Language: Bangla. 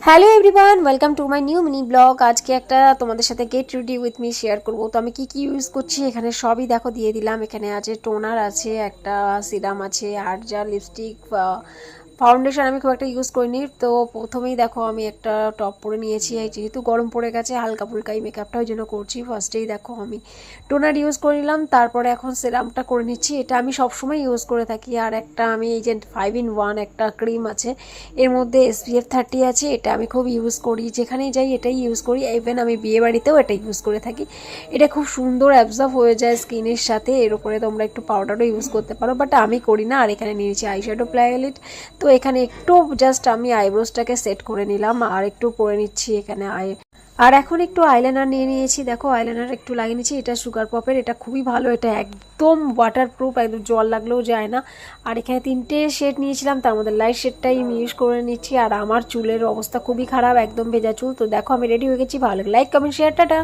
Hello everyone, welcome to my new mini blog. আজকে একটা তোমাদের সাথে get ready with me share করবো। তো আমি কি কি ইউজ করছি এখানে সবই দেখো দিয়ে দিলাম। এখানে আছে টোনার, আছে একটা সিরাম, আছে আর যা লিপস্টিক, ফাউন্ডেশন আমি খুব একটা ইউজ করিনি। তো প্রথমেই দেখো আমি একটা টপ পরে নিয়েছি, যেহেতু গরম পড়ে গেছে হালকা ফুলকা এই মেকআপটা ওই জন্য করছি। ফার্স্টেই দেখো আমি টোনার ইউজ করে নিলাম, তারপরে এখন সিরামটা করে নিচ্ছি। এটা আমি সবসময় ইউজ করে থাকি। আর একটা আমি এই যে 5 in 1 একটা ক্রিম আছে, এর মধ্যে SPF 30 আছে, এটা আমি খুব ইউজ করি, যেখানেই যাই এটাই ইউজ করি। ইভেন আমি বিয়ে বাড়িতেও এটা ইউজ করে থাকি। এটা খুব সুন্দর অ্যাবজর্ব হয়ে যায় স্কিনের সাথে। এর উপরে তোমরা একটু পাউডারও ইউজ করতে পারো, বাট আমি করি না। আর এখানে নিয়েছি আইশ্যাডো প্যালেট। তো এখানে একটু জাস্ট আমি আইব্রোসটাকে সেট করে নিলাম আর একটু করে নিচ্ছি এখানে আর এখন একটু আইলাইনার নিয়ে নিয়েছি। দেখো আইলাইনার একটু লাগিয়ে নিয়েছি, এটা সুগার পপের, এটা খুবই ভালো, এটা একদম ওয়াটারপ্রুফ, একদম জল লাগলেও যায় না। আর এখানে 3টে শেড নিয়েছিলাম, তার মধ্যে লাইট শেডটাই আমি ইউজ করে নিচ্ছি। আর আমার চুলের অবস্থা খুবই খারাপ, একদম ভেজা চুল। তো দেখো আমি রেডি হয়ে গেছি। ভালো লাগে লাইক কমেন্ট শেয়ার, টাটা।